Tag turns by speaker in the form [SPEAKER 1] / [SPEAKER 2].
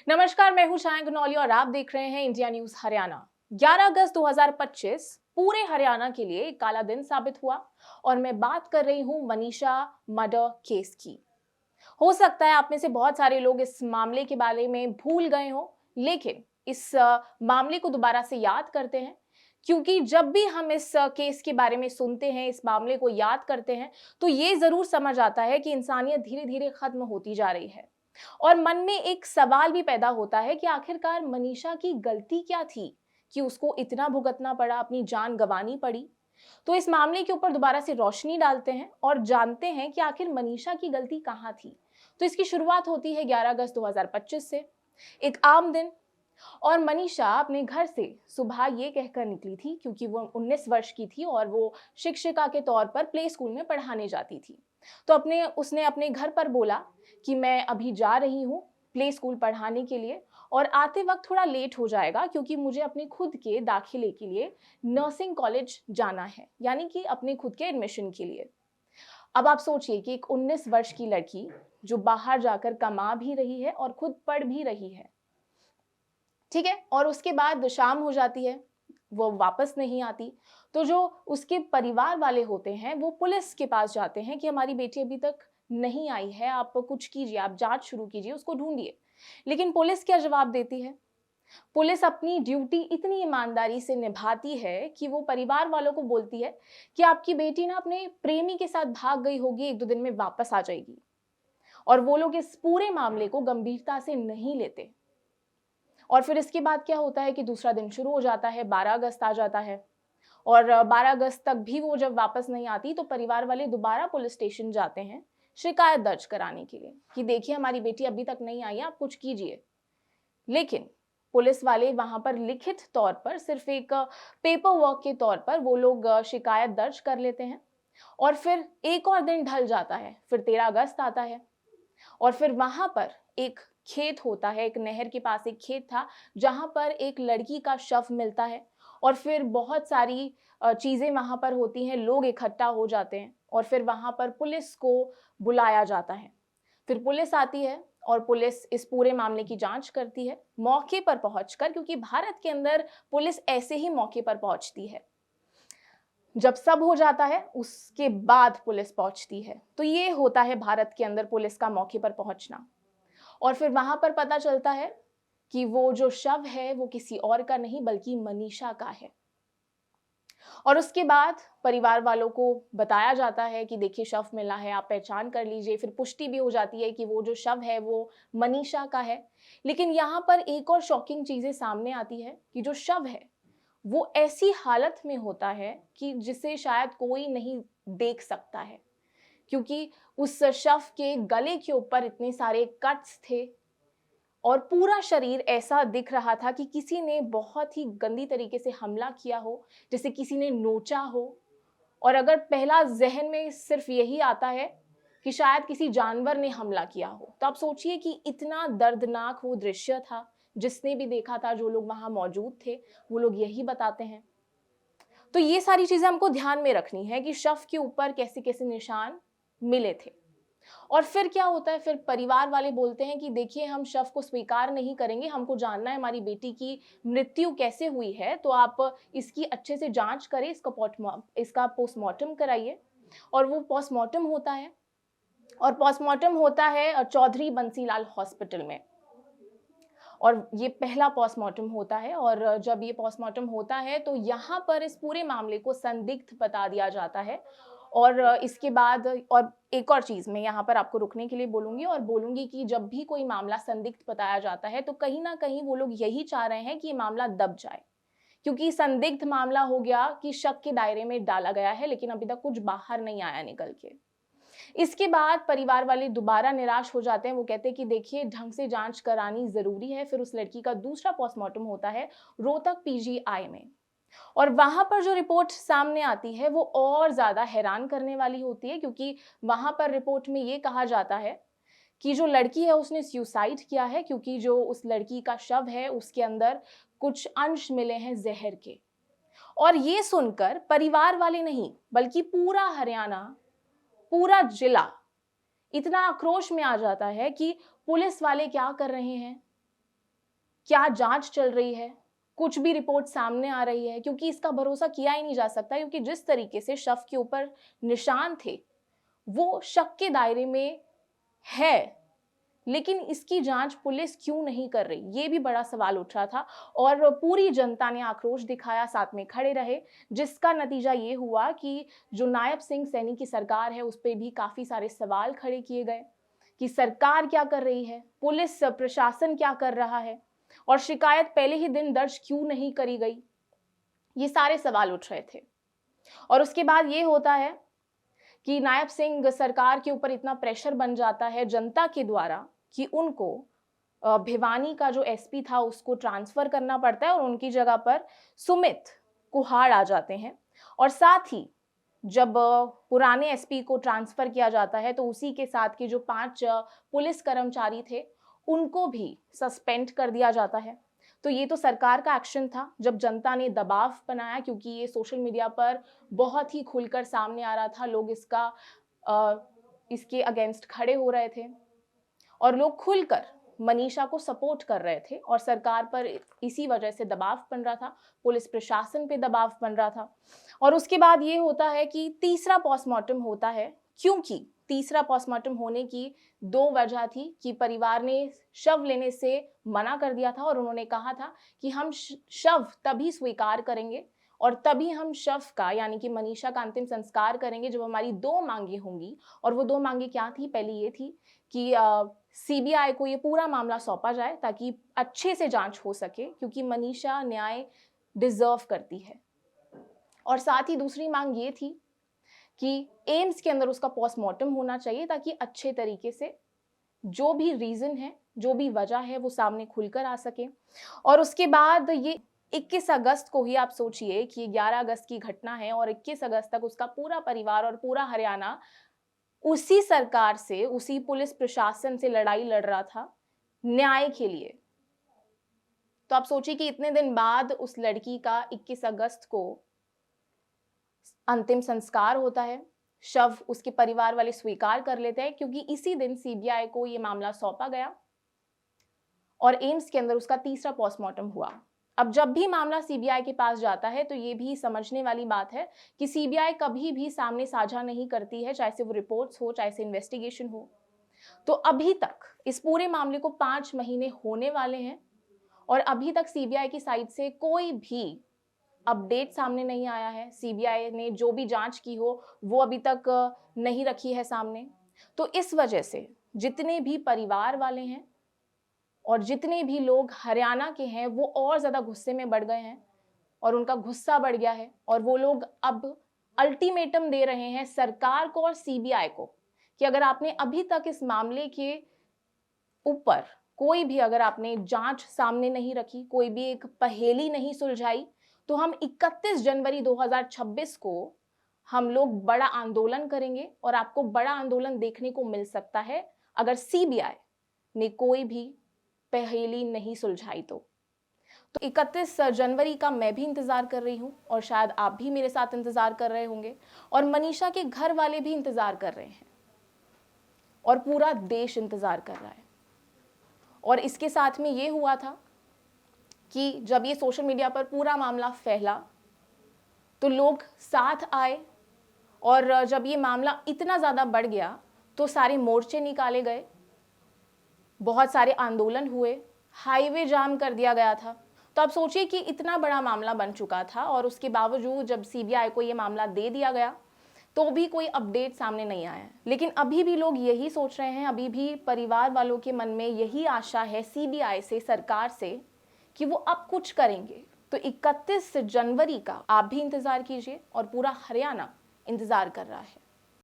[SPEAKER 1] नमस्कार, मैं हूं शायन गनौली और आप देख रहे हैं इंडिया न्यूज हरियाणा। 11 अगस्त 2025 पूरे हरियाणा के लिए एक काला दिन साबित हुआ और मैं बात कर रही हूं मनीषा मर्डर केस की। हो सकता है आप में से बहुत सारे लोग इस मामले के बारे में भूल गए हों, लेकिन इस मामले को दोबारा से याद करते हैं, क्योंकि जब भी हम इस केस के बारे में सुनते हैं, इस मामले को याद करते हैं, तो ये जरूर समझ आता है कि इंसानियत धीरे धीरे खत्म होती जा रही है। और मन में एक सवाल भी पैदा होता है कि आखिरकार मनीषा की गलती क्या थी कि उसको इतना भुगतना पड़ा, अपनी जान गंवानी पड़ी। तो इस मामले के ऊपर दोबारा से रोशनी डालते हैं और जानते हैं कि आखिर मनीषा की गलती कहाँ थी। तो इसकी शुरुआत होती है 11 अगस्त 2025 से, एक आम दिन। और मनीषा अपने घर से सुबह ये कहकर निकली थी, क्योंकि वो 19 वर्ष की थी और वो शिक्षिका के तौर पर प्ले स्कूल में पढ़ाने जाती थी। तो उसने अपने घर पर बोला कि मैं अभी जा रही हूँ प्ले स्कूल पढ़ाने के लिए और आते वक्त थोड़ा लेट हो जाएगा, क्योंकि मुझे अपने खुद के दाखिले के लिए नर्सिंग कॉलेज जाना है, यानी कि अपने खुद के एडमिशन के लिए। अब आप सोचिए कि एक 19 वर्ष की लड़की जो बाहर जाकर कमा भी रही है और खुद पढ़ भी रही है, ठीक है, और उसके बाद शाम हो जाती है, वो वापस नहीं आती। तो जो उसके परिवार वाले होते हैं वो पुलिस के पास जाते हैं कि हमारी बेटी अभी तक नहीं आई है, आप कुछ कीजिए, आप जांच शुरू कीजिए, उसको ढूंढिए। लेकिन पुलिस क्या जवाब देती है? पुलिस अपनी ड्यूटी इतनी ईमानदारी से निभाती है कि वो परिवार वालों को बोलती है कि आपकी बेटी ना अपने प्रेमी के साथ भाग गई होगी, 1-2 दिन में वापस आ जाएगी। और वो लोग इस पूरे मामले को गंभीरता से नहीं लेते। और फिर इसके बाद क्या होता है कि दूसरा दिन शुरू हो जाता है, 12 अगस्त आ जाता है। और 12 अगस्त तक भी वो जब वापस नहीं आती तो परिवार वाले दोबारा पुलिस स्टेशन जाते हैं शिकायत दर्ज कराने के लिए कि देखिए हमारी बेटी अभी तक नहीं आई है, आप कुछ कीजिए। लेकिन पुलिस वाले वहां पर लिखित तौर पर, सिर्फ एक पेपर वर्क के तौर पर वो लोग शिकायत दर्ज कर लेते हैं। और फिर एक और दिन ढल जाता है, फिर 13 अगस्त आता है। और फिर वहां पर एक खेत होता है, एक नहर के पास एक खेत था जहां पर एक लड़की का शव मिलता है। और फिर बहुत सारी चीजें वहां पर होती हैं, लोग इकट्ठा हो जाते हैं और फिर वहां पर पुलिस को बुलाया जाता है। फिर पुलिस आती है और पुलिस इस पूरे मामले की जांच करती है मौके पर पहुंचकर, क्योंकि भारत के अंदर पुलिस ऐसे ही मौके पर पहुंचती है। जब सब हो जाता है उसके बाद पुलिस पहुंचती है। तो ये होता है भारत के अंदर पुलिस का मौके पर पहुंचना। और फिर वहां पर पता चलता है कि वो जो शव है वो किसी और का नहीं बल्कि मनीषा का है। और उसके बाद परिवार वालों को बताया जाता है कि देखिए शव मिला है, आप पहचान कर लीजिए। फिर पुष्टि भी हो जाती है कि वो जो शव है वो मनीषा का है। लेकिन यहाँ पर एक और शॉकिंग चीजें सामने आती है कि जो शव है वो ऐसी हालत में होता है कि जिसे शायद कोई नहीं देख सकता है, क्योंकि उस शव के गले के ऊपर इतने सारे कट्स थे और पूरा शरीर ऐसा दिख रहा था कि किसी ने बहुत ही गंदी तरीके से हमला किया हो, जैसे किसी ने नोचा हो। और अगर पहला जहन में सिर्फ यही आता है कि शायद किसी जानवर ने हमला किया हो, तो आप सोचिए कि इतना दर्दनाक वो दृश्य था। जिसने भी देखा था, जो लोग वहां मौजूद थे, वो लोग यही बताते हैं। तो ये सारी चीजें हमको ध्यान में रखनी है कि शव के ऊपर कैसे कैसे निशान मिले थे। और फिर क्या होता है, फिर परिवार वाले बोलते हैं कि देखिए हम शव को स्वीकार नहीं करेंगे, हमको जानना है हमारी बेटी की मृत्यु कैसे हुई है, तो आप इसकी अच्छे से जांच करें, इसका पोस्टमार्टम कराइए। और वो पोस्टमार्टम होता है, और पोस्टमार्टम होता है चौधरी बंसीलाल हॉस्पिटल में। और ये पहला पोस्टमार्टम होता है। और जब ये पोस्टमार्टम होता है तो यहाँ पर इस पूरे मामले को संदिग्ध बता दिया जाता है। और इसके बाद और एक और चीज मैं यहाँ पर आपको रुकने के लिए बोलूंगी और बोलूंगी कि जब भी कोई मामला संदिग्ध बताया जाता है तो कहीं ना कहीं वो लोग यही चाह रहे हैं कि ये मामला दब जाए, क्योंकि संदिग्ध मामला हो गया कि शक के दायरे में डाला गया है, लेकिन अभी तक कुछ बाहर नहीं आया निकल के। इसके बाद परिवार वाले दोबारा निराश हो जाते हैं। वो कहते हैं कि देखिए ढंग से जांच करानी जरूरी है। फिर उस लड़की का दूसरा पोस्टमार्टम होता है रोहतक पीजीआई में। और वहां पर जो रिपोर्ट सामने आती है वो और ज्यादा हैरान करने वाली होती है, क्योंकि वहां पर रिपोर्ट में ये कहा जाता है कि जो लड़की है उसने सुसाइड किया है, क्योंकि जो उस लड़की का शव है उसके अंदर कुछ अंश मिले हैं जहर के। और ये सुनकर परिवार वाले नहीं बल्कि पूरा हरियाणा, पूरा जिला इतना आक्रोश में आ जाता है कि पुलिस वाले क्या कर रहे हैं, क्या जांच चल रही है, कुछ भी रिपोर्ट सामने आ रही है, क्योंकि इसका भरोसा किया ही नहीं जा सकता, क्योंकि जिस तरीके से शव के ऊपर निशान थे वो शक के दायरे में है, लेकिन इसकी जांच पुलिस क्यों नहीं कर रही, ये भी बड़ा सवाल उठ रहा था। और पूरी जनता ने आक्रोश दिखाया, साथ में खड़े रहे, जिसका नतीजा ये हुआ कि जो नायब सिंह सैनी की सरकार है उस पर भी काफी सारे सवाल खड़े किए गए कि सरकार क्या कर रही है, पुलिस प्रशासन क्या कर रहा है, और शिकायत पहले ही दिन दर्ज क्यों नहीं करी गई। ये सारे सवाल उठ रहे थे। और उसके बाद ये होता है कि नायब सिंह सरकार के ऊपर इतना प्रेशर बन जाता है जनता के द्वारा कि उनको भिवानी का जो एसपी था उसको ट्रांसफर करना पड़ता है और उनकी जगह पर सुमित कुहाड़ आ जाते हैं। और साथ ही जब पुराने एसपी को ट्रांसफर किया जाता है तो उसी के साथ के जो 5 पुलिस कर्मचारी थे उनको भी सस्पेंड कर दिया जाता है। तो ये तो सरकार का एक्शन था जब जनता ने दबाव बनाया, क्योंकि ये सोशल मीडिया पर बहुत ही खुलकर सामने आ रहा था, लोग इसके अगेंस्ट खड़े हो रहे थे और लोग खुलकर मनीषा को सपोर्ट कर रहे थे और सरकार पर इसी वजह से दबाव बन रहा था, पुलिस प्रशासन पे दबाव बन रहा था। और उसके बाद ये होता है कि तीसरा पोस्टमार्टम होता है, क्योंकि तीसरा पोस्टमार्टम होने की 2 वजह थी कि परिवार ने शव लेने से मना कर दिया था और उन्होंने कहा था कि हम शव तभी स्वीकार करेंगे और तभी हम शव का यानी कि मनीषा का अंतिम संस्कार करेंगे जब हमारी 2 मांगे होंगी। और वो 2 मांगे क्या थी? पहली ये थी कि सीबीआई को ये पूरा मामला सौंपा जाए ताकि अच्छे से जांच हो सके, क्योंकि मनीषा न्याय डिजर्व करती है। और साथ ही दूसरी मांग ये थी कि एम्स के अंदर उसका पोस्टमार्टम होना चाहिए ताकि अच्छे तरीके से जो भी रीजन है, जो भी वजह है, वो सामने खुलकर आ सके। और उसके बाद ये 21 अगस्त को ही आप सोचिए कि 11 अगस्त की घटना है और 21 अगस्त तक उसका पूरा परिवार और पूरा हरियाणा उसी सरकार से, उसी पुलिस प्रशासन से लड़ाई लड़ रहा था न्याय के लिए। तो आप सोचिए कि इतने दिन बाद उस लड़की का 21 अगस्त को अंतिम संस्कार होता है, शव उसके परिवार वाले स्वीकार कर लेते हैं, क्योंकि इसी दिन सीबीआई को यह मामला सौंपा गया और एम्स के अंदर उसका तीसरा पोस्टमार्टम हुआ। अब जब भी मामला सीबीआई के पास जाता है तो ये भी समझने वाली बात है कि सीबीआई कभी भी सामने साझा नहीं करती है, चाहे से वो रिपोर्ट्स हो, चाहे से इन्वेस्टिगेशन हो। तो अभी तक इस पूरे मामले को 5 महीने होने वाले हैं और अभी तक सीबीआई की साइड से कोई भी अपडेट सामने नहीं आया है। सीबीआई ने जो भी जांच की हो वो अभी तक नहीं रखी है सामने। तो इस वजह से जितने भी परिवार वाले हैं और जितने भी लोग हरियाणा के हैं वो और ज़्यादा गुस्से में बढ़ गए हैं और उनका गुस्सा बढ़ गया है और वो लोग अब अल्टीमेटम दे रहे हैं सरकार को और सीबीआई को कि अगर आपने अभी तक इस मामले के ऊपर कोई भी अगर आपने जांच सामने नहीं रखी, कोई भी एक पहेली नहीं सुलझाई, तो हम 31 जनवरी 2026 को हम लोग बड़ा आंदोलन करेंगे और आपको बड़ा आंदोलन देखने को मिल सकता है अगर सीबीआई ने कोई भी पहेली नहीं सुलझाई तो 31 जनवरी का मैं भी इंतजार कर रही हूं और शायद आप भी मेरे साथ इंतजार कर रहे होंगे और मनीषा के घर वाले भी इंतजार कर रहे हैं और पूरा देश इंतजार कर रहा है। और इसके साथ में ये हुआ था कि जब ये सोशल मीडिया पर पूरा मामला फैला तो लोग साथ आए और जब ये मामला इतना ज़्यादा बढ़ गया तो सारे मोर्चे निकाले गए, बहुत सारे आंदोलन हुए, हाईवे जाम कर दिया गया था। तो आप सोचिए कि इतना बड़ा मामला बन चुका था और उसके बावजूद जब सीबीआई को ये मामला दे दिया गया तो भी कोई अपडेट सामने नहीं आया। लेकिन अभी भी लोग यही सोच रहे हैं, अभी भी परिवार वालों के मन में यही आशा है सीबीआई से, सरकार से, कि वो अब कुछ करेंगे। तो 31 जनवरी का आप भी इंतजार कीजिए और पूरा हरियाणा इंतजार कर रहा है।